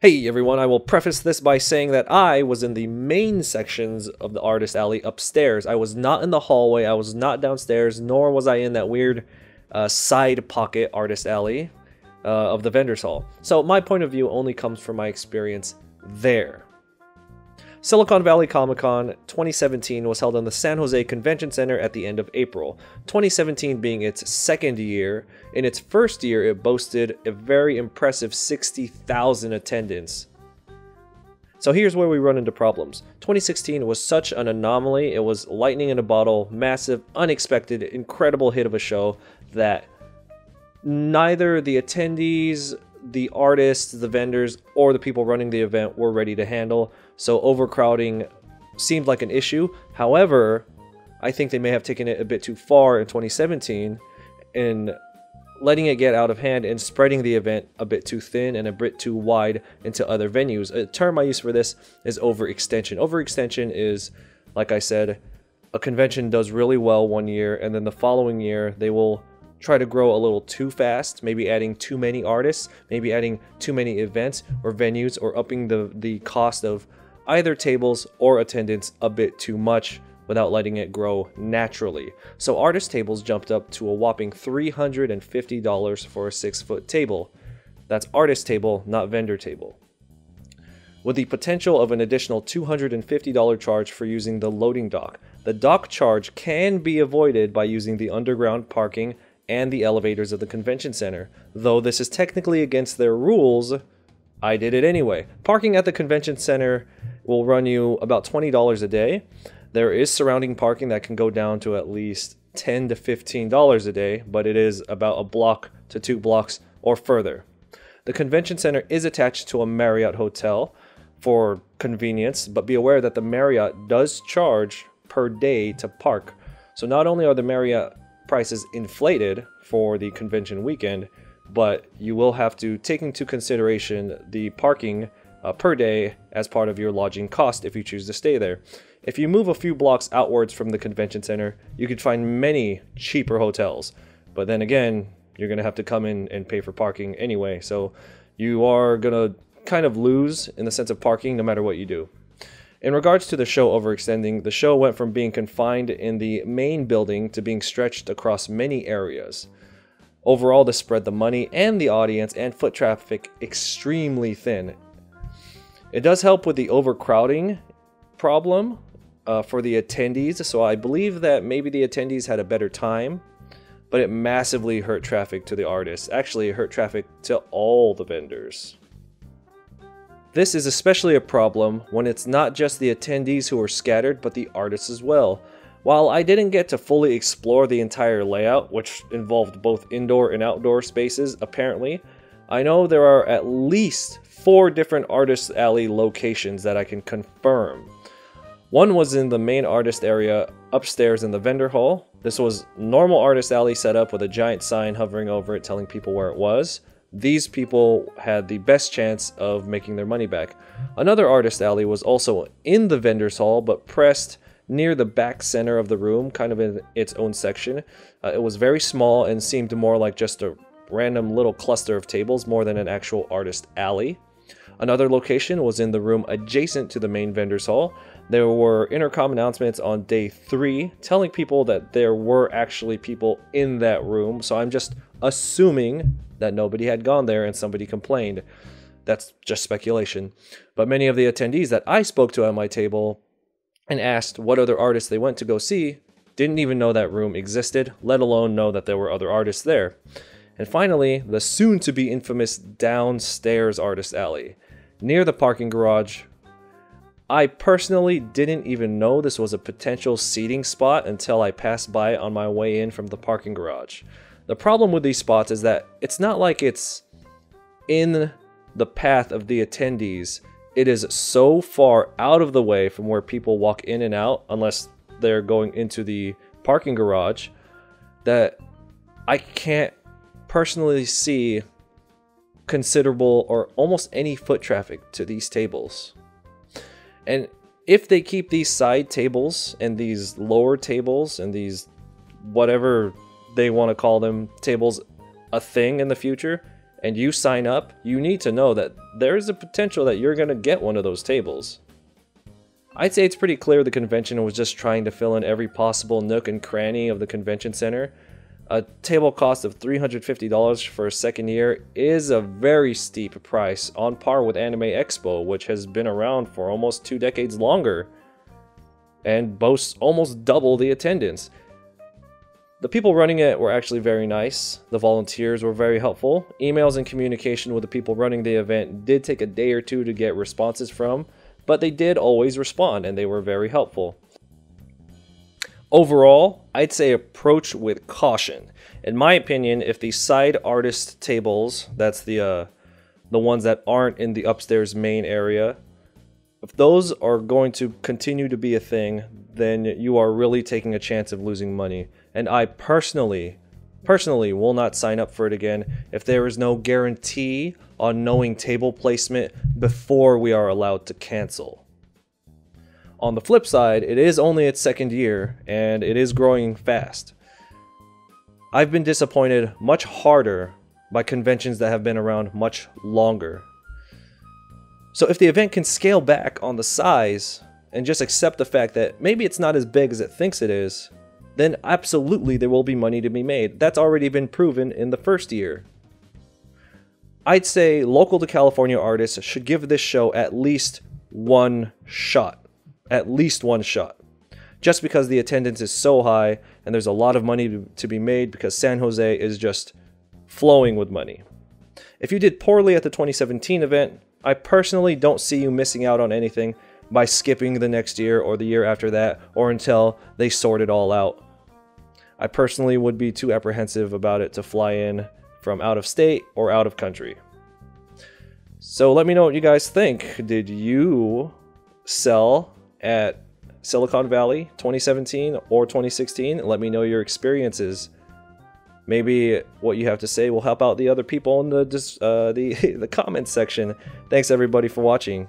Hey everyone, I will preface this by saying that I was in the main sections of the artist alley upstairs. I was not in the hallway, I was not downstairs, nor was I in that weird side pocket artist alley of the vendor's hall. So my point of view only comes from my experience there. Silicon Valley Comic-Con 2017 was held in the San Jose Convention Center at the end of April, 2017 being its second year. In its first year, it boasted a very impressive 60,000 attendance. So here's where we run into problems. 2016 was such an anomaly, it was lightning in a bottle, massive, unexpected, incredible hit of a show that neither the attendees, the artists, the vendors, or the people running the event were ready to handle, so overcrowding seemed like an issue. However, I think they may have taken it a bit too far in 2017 in letting it get out of hand and spreading the event a bit too thin and a bit too wide into other venues. A term I use for this is overextension. Overextension is, like I said, a convention does really well one year, and then the following year they will try to grow a little too fast, maybe adding too many artists, maybe adding too many events or venues, or upping the cost of either tables or attendance a bit too much without letting it grow naturally. So artist tables jumped up to a whopping $350 for a 6-foot table. That's artist table, not vendor table, with the potential of an additional $250 charge for using the loading dock. The dock charge can be avoided by using the underground parking and the elevators of the convention center. Though this is technically against their rules, I did it anyway. Parking at the convention center will run you about $20 a day. There is surrounding parking that can go down to at least $10 to $15 a day, but it is about a block to 2 blocks or further. The convention center is attached to a Marriott hotel for convenience, but be aware that the Marriott does charge per day to park. So not only are the Marriott prices inflated for the convention weekend, but you will have to take into consideration the parking per day as part of your lodging cost if you choose to stay there. If you move a few blocks outwards from the convention center, you could find many cheaper hotels, but then again, you're gonna have to come in and pay for parking anyway, so you are gonna kind of lose in the sense of parking no matter what you do. In regards to the show overextending, the show went from being confined in the main building to being stretched across many areas. Overall, this spread the money and the audience and foot traffic extremely thin. It does help with the overcrowding problem for the attendees, so I believe that maybe the attendees had a better time, but it massively hurt traffic to the artists. Actually, it hurt traffic to all the vendors. This is especially a problem when it's not just the attendees who are scattered, but the artists as well. While I didn't get to fully explore the entire layout, which involved both indoor and outdoor spaces apparently, I know there are at least 4 different artist alley locations that I can confirm. One was in the main artist area upstairs in the vendor hall. This was normal artist alley setup with a giant sign hovering over it telling people where it was. These people had the best chance of making their money back. Another artist alley was also in the vendor's hall, but pressed near the back center of the room, kind of in its own section. It was very small and seemed more like just a random little cluster of tables more than an actual artist alley. Another location was in the room adjacent to the main vendor's hall. There were intercom announcements on day 3 telling people that there were actually people in that room, so I'm just assuming that nobody had gone there and somebody complained. That's just speculation. But many of the attendees that I spoke to at my table and asked what other artists they went to go see didn't even know that room existed, let alone know that there were other artists there. And finally, the soon-to-be infamous downstairs artist alley, near the parking garage. I personally didn't even know this was a potential seating spot until I passed by on my way in from the parking garage. The problem with these spots is that it's not like it's in the path of the attendees. It is so far out of the way from where people walk in and out, unless they're going into the parking garage, that I can't personally see considerable or almost any foot traffic to these tables. And if they keep these side tables and these lower tables and these whatever they want to call them tables a thing in the future, and you sign up, you need to know that there is a potential that you're going to get one of those tables. I'd say it's pretty clear the convention was just trying to fill in every possible nook and cranny of the convention center. A table cost of $350 for a second year is a very steep price, on par with Anime Expo, which has been around for almost 2 decades longer and boasts almost double the attendance. The people running it were actually very nice. The volunteers were very helpful. Emails and communication with the people running the event did take a day or two to get responses from, but they did always respond and they were very helpful. Overall, I'd say approach with caution. In my opinion, if the side artist tables, that's the ones that aren't in the upstairs main area, if those are going to continue to be a thing, then you are really taking a chance of losing money. And I personally will not sign up for it again if there is no guarantee on knowing table placement before we are allowed to cancel. On the flip side, it is only its second year, and it is growing fast. I've been disappointed much harder by conventions that have been around much longer. So if the event can scale back on the size, and just accept the fact that maybe it's not as big as it thinks it is, then absolutely there will be money to be made. That's already been proven in the first year. I'd say local to California artists should give this show at least one shot. At least one shot. Just because the attendance is so high and there's a lot of money to be made because San Jose is just flowing with money. If you did poorly at the 2017 event, I personally don't see you missing out on anything by skipping the next year or the year after that or until they sort it all out. I personally would be too apprehensive about it to fly in from out of state or out of country. So let me know what you guys think. Did you sell at Silicon Valley 2017 or 2016? Let me know your experiences. Maybe what you have to say will help out the other people in the comment section. Thanks everybody for watching.